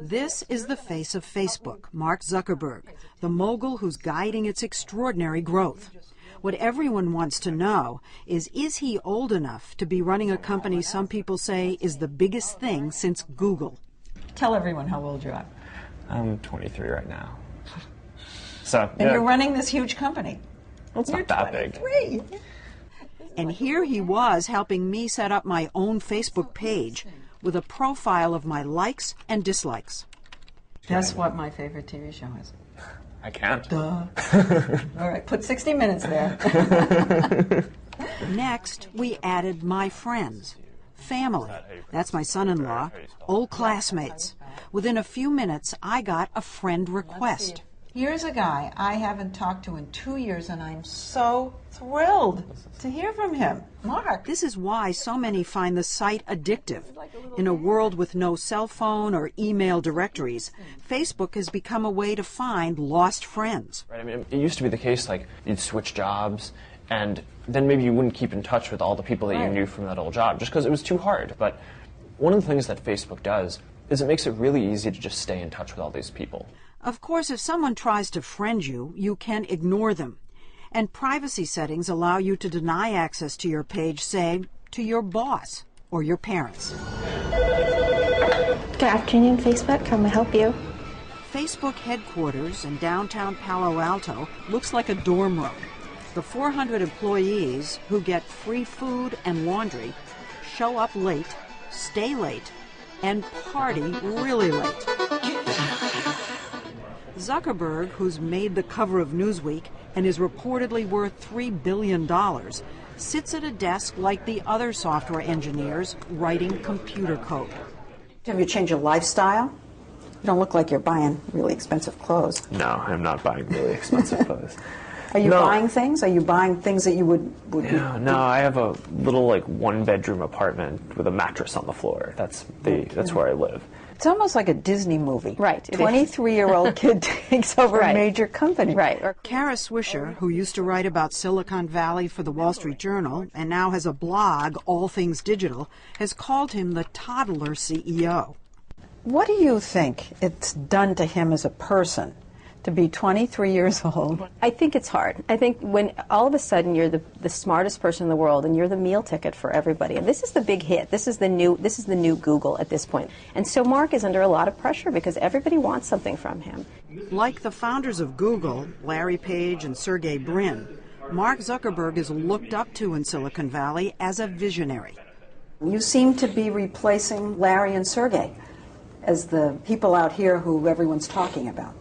This is the face of Facebook, Mark Zuckerberg, the mogul who's guiding its extraordinary growth. What everyone wants to know is he old enough to be running a company some people say is the biggest thing since Google? Tell everyone how old you are. I'm 23 right now. So, and you're running this huge company. Well, it's not that big. And here he was helping me set up my own Facebook page with a profile of my likes and dislikes. Guess what my favorite TV show is? I can't. Duh. All right, put 60 Minutes there. Next, we added my friends, family. That's my son-in-law, old classmates. Within a few minutes, I got a friend request. Here's a guy I haven't talked to in 2 years, and I'm so thrilled to hear from him. Mark. This is why so many find the site addictive. In a world with no cell phone or email directories, Facebook has become a way to find lost friends. Right, I mean, it used to be the case, like, you'd switch jobs, and then maybe you wouldn't keep in touch with all the people that you knew from that old job, just because it was too hard. But one of the things that Facebook does is it makes it really easy to just stay in touch with all these people. Of course, if someone tries to friend you, you can ignore them. And privacy settings allow you to deny access to your page, say, to your boss or your parents. Good afternoon, Facebook. How may I help you? Facebook headquarters in downtown Palo Alto looks like a dorm room. The 400 employees who get free food and laundry show up late, stay late, and party really late. Zuckerberg, who's made the cover of Newsweek and is reportedly worth $3 billion, sits at a desk like the other software engineers writing computer code. Have you changed your lifestyle? You don't look like you're buying really expensive clothes. No, I'm not buying really expensive clothes. Are you buying things? Are you buying things that you would No, I have a little, like, one-bedroom apartment with a mattress on the floor. That's where I live. It's almost like a Disney movie. Right. 23-year-old kid takes over a major company. Right. Kara Swisher, who used to write about Silicon Valley for the Wall Street Journal and now has a blog, All Things Digital, has called him the toddler CEO. What do you think it's done to him as a person to be 23 years old? I think it's hard. I think when all of a sudden you're the smartest person in the world and you're the meal ticket for everybody, and this is the big hit. This is the new Google at this point. And so Mark is under a lot of pressure because everybody wants something from him. Like the founders of Google, Larry Page and Sergey Brin, Mark Zuckerberg is looked up to in Silicon Valley as a visionary. You seem to be replacing Larry and Sergey as the people out here who everyone's talking about.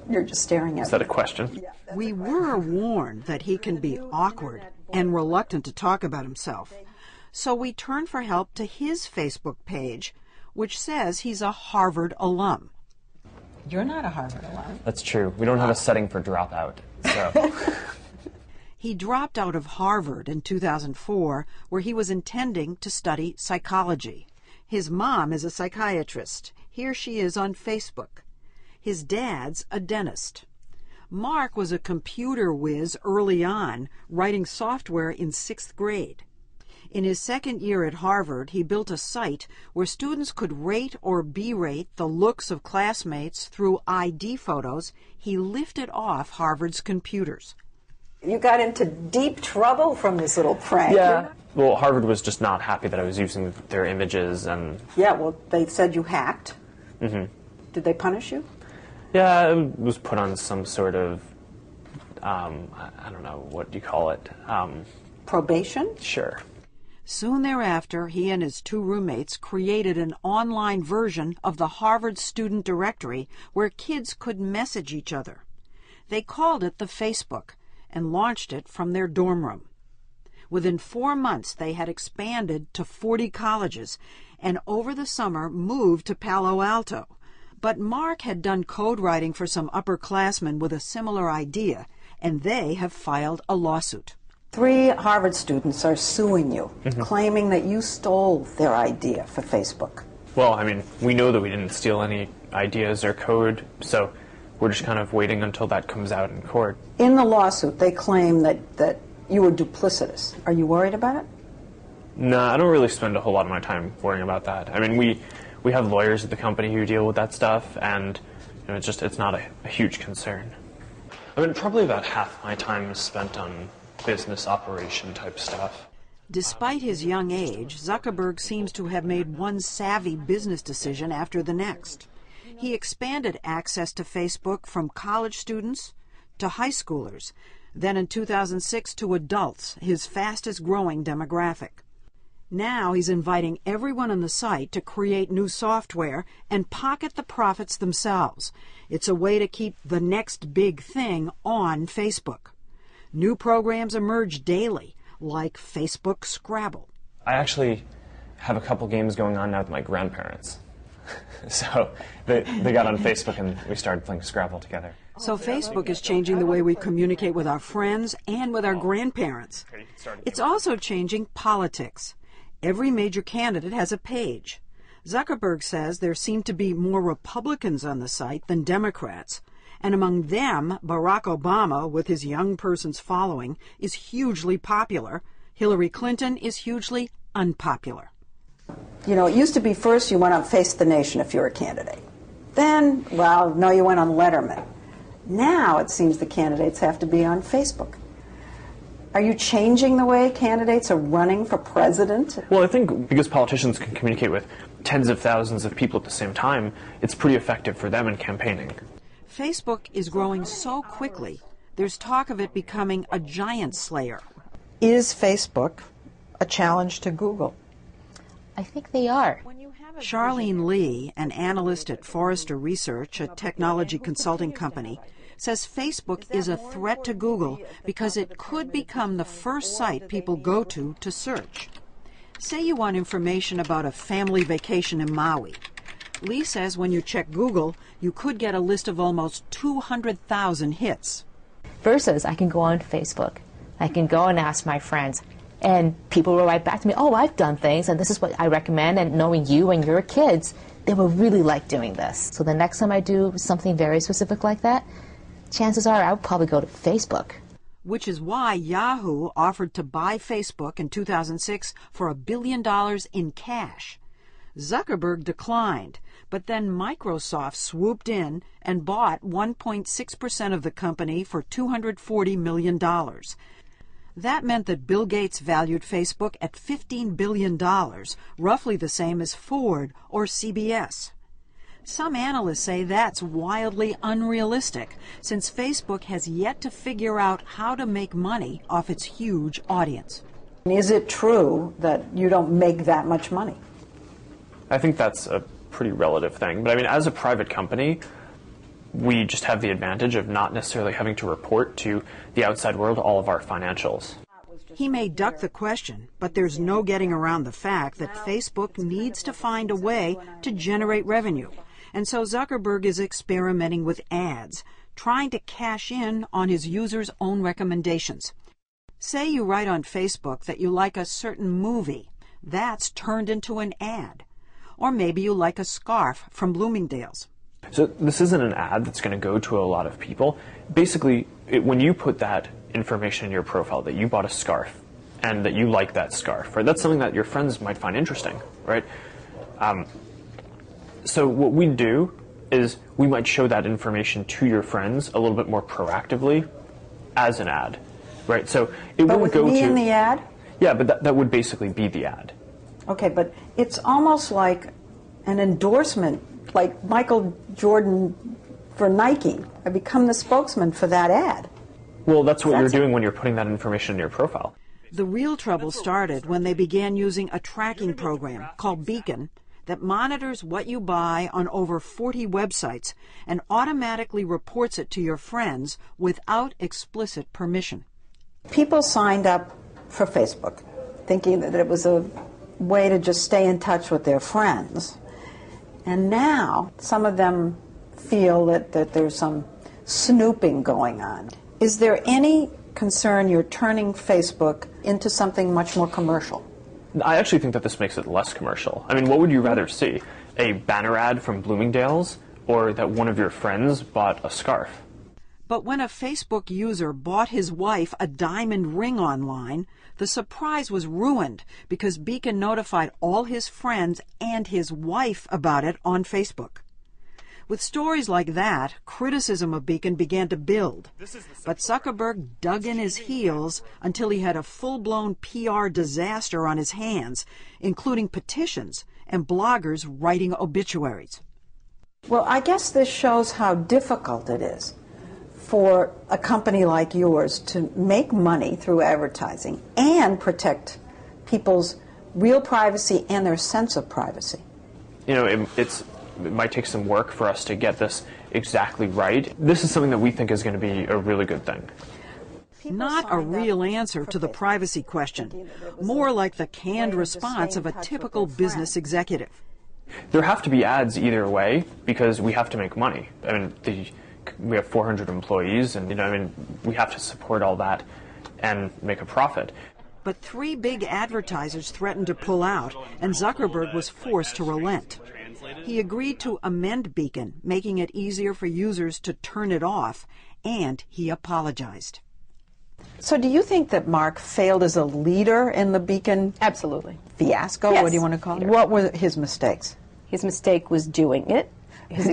You're just staring at me. Is that a question? Yeah, We were warned that he can be awkward and reluctant to talk about himself. So we turned for help to his Facebook page, which says he's a Harvard alum. You're not a Harvard alum. That's true. We don't have a setting for dropout. So. He dropped out of Harvard in 2004, where he was intending to study psychology. His mom is a psychiatrist. Here she is on Facebook. His dad's a dentist. Mark was a computer whiz early on, writing software in 6th grade. In his second year at Harvard, he built a site where students could rate or berate the looks of classmates through ID photos he lifted off Harvard's computers. You got into deep trouble from this little prank. Yeah. Well, Harvard was just not happy that I was using their images and... Yeah, well, they said you hacked. Mm-hmm. Did they punish you? Yeah, it was put on some sort of, I don't know, what do you call it? Probation? Sure. Soon thereafter, he and his 2 roommates created an online version of the Harvard Student Directory where kids could message each other. They called it the Facebook and launched it from their dorm room. Within 4 months, they had expanded to 40 colleges and over the summer moved to Palo Alto. But Mark had done code writing for some upperclassmen with a similar idea, and they have filed a lawsuit. 3 Harvard students are suing you, claiming that you stole their idea for Facebook. Well, I mean, we know that we didn't steal any ideas or code, so we're just kind of waiting until that comes out in court. In the lawsuit, they claim that you were duplicitous. Are you worried about it? No, I don't really spend a whole lot of my time worrying about that. I mean, we have lawyers at the company who deal with that stuff, and it's not a huge concern. I mean, probably about half my time is spent on business operation type stuff. Despite his young age, Zuckerberg seems to have made one savvy business decision after the next. He expanded access to Facebook from college students to high schoolers, then in 2006 to adults, his fastest growing demographic. Now he's inviting everyone on the site to create new software and pocket the profits themselves. It's a way to keep the next big thing on Facebook. New programs emerge daily, like Facebook Scrabble. I actually have a couple games going on now with my grandparents. So they got on Facebook and we started playing Scrabble together. So Facebook is changing the way we communicate with our friends and with our grandparents. It's also changing politics. Every major candidate has a page. Zuckerberg says there seem to be more Republicans on the site than Democrats, and among them, Barack Obama, with his young person's following, is hugely popular. Hillary Clinton is hugely unpopular. You know, it used to be first you went on Face the Nation if you were a candidate. Then, well, no, you went on Letterman. Now it seems the candidates have to be on Facebook. Are you changing the way candidates are running for president? Well, I think because politicians can communicate with tens of thousands of people at the same time, it's pretty effective for them in campaigning. Facebook is growing so quickly, there's talk of it becoming a giant slayer. Is Facebook a challenge to Google? I think they are. Charlene Lee, an analyst at Forrester Research, a technology consulting company, says Facebook is a threat to Google because it could become the first site people go to search. Say you want information about a family vacation in Maui. Lee says when you check Google, you could get a list of almost 200,000 hits. Versus I can go on Facebook. I can go and ask my friends. And people will write back to me, oh, I've done things, and this is what I recommend, and knowing you and your kids, they will really like doing this. So the next time I do something very specific like that, chances are I'll probably go to Facebook. Which is why Yahoo offered to buy Facebook in 2006 for $1 billion in cash. Zuckerberg declined, but then Microsoft swooped in and bought 1.6% of the company for $240 million. That meant that Bill Gates valued Facebook at $15 billion, roughly the same as Ford or CBS. Some analysts say that's wildly unrealistic, since Facebook has yet to figure out how to make money off its huge audience. Is it true that you don't make that much money? I think that's a pretty relative thing. But I mean, as a private company, we just have the advantage of not necessarily having to report to the outside world all of our financials. He may duck the question, but there's no getting around the fact that Facebook needs to find a way to generate revenue. And so Zuckerberg is experimenting with ads, trying to cash in on his users' own recommendations. Say you write on Facebook that you like a certain movie. That's turned into an ad. Or maybe you like a scarf from Bloomingdale's. So this isn't an ad that's going to go to a lot of people. Basically, when you put that information in your profile that you bought a scarf and that you like that scarf, right? That's something that your friends might find interesting, right? So what we do is we might show that information to your friends a little bit more proactively as an ad, right? So it But wouldn't with go me to in the ad? Yeah, but that would basically be the ad. Okay, but it's almost like an endorsement, like Michael Jordan for Nike. I become the spokesman for that ad. Well, that's what you're doing when you're putting that information in your profile. The real trouble started when they began using a tracking program called Beacon that monitors what you buy on over 40 websites and automatically reports it to your friends without explicit permission. People signed up for Facebook thinking that it was a way to just stay in touch with their friends. And now some of them feel that there's some snooping going on. Is there any concern you're turning Facebook into something much more commercial? I actually think that this makes it less commercial. I mean, what would you rather see? A banner ad from Bloomingdale's or that one of your friends bought a scarf? But when a Facebook user bought his wife a diamond ring online, the surprise was ruined because Beacon notified all his friends and his wife about it on Facebook. With stories like that, criticism of Beacon began to build. But Zuckerberg dug in his heels until he had a full-blown PR disaster on his hands, including petitions and bloggers writing obituaries. Well, I guess this shows how difficult it is for a company like yours to make money through advertising and protect people's real privacy and their sense of privacy. You know, it might take some work for us to get this exactly right. This is something that we think is going to be a really good thing. Not a real answer to the privacy question, more like the canned response of a typical business executive. There have to be ads either way because we have to make money. I mean, we have 400 employees, and we have to support all that and make a profit. But 3 big advertisers threatened to pull out, and Zuckerberg was forced to relent. He agreed to amend Beacon, making it easier for users to turn it off, and he apologized. So do you think that Mark failed as a leader in the Beacon Absolutely. fiasco? Yes. What do you want to call it? What were his mistakes? His mistake was doing it.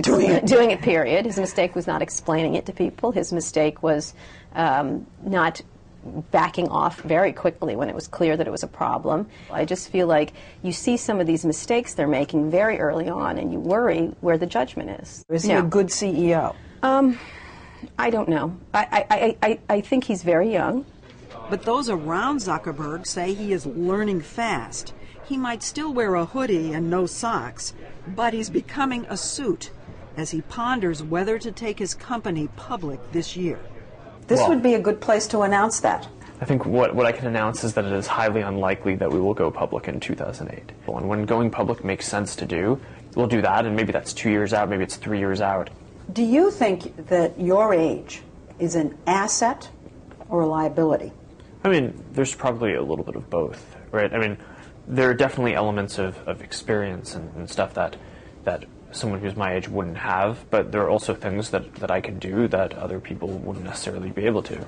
Doing it, period. His mistake was not explaining it to people. His mistake was not backing off very quickly when it was clear that it was a problem. I just feel like you see some of these mistakes they're making very early on, and you worry where the judgment is. Is he a good CEO? I don't know. I think he's very young. But those around Zuckerberg say he is learning fast. He might still wear a hoodie and no socks, but he's becoming a suit as he ponders whether to take his company public this year. This would be a good place to announce that. I think what I can announce is that it is highly unlikely that we will go public in 2008. And when going public makes sense to do, we'll do that, and maybe that's 2 years out, maybe it's 3 years out. Do you think that your age is an asset or a liability? I mean, there's probably a little bit of both, right? I mean, there are definitely elements of experience and stuff that someone who's my age wouldn't have, but there are also things that I can do that other people wouldn't necessarily be able to.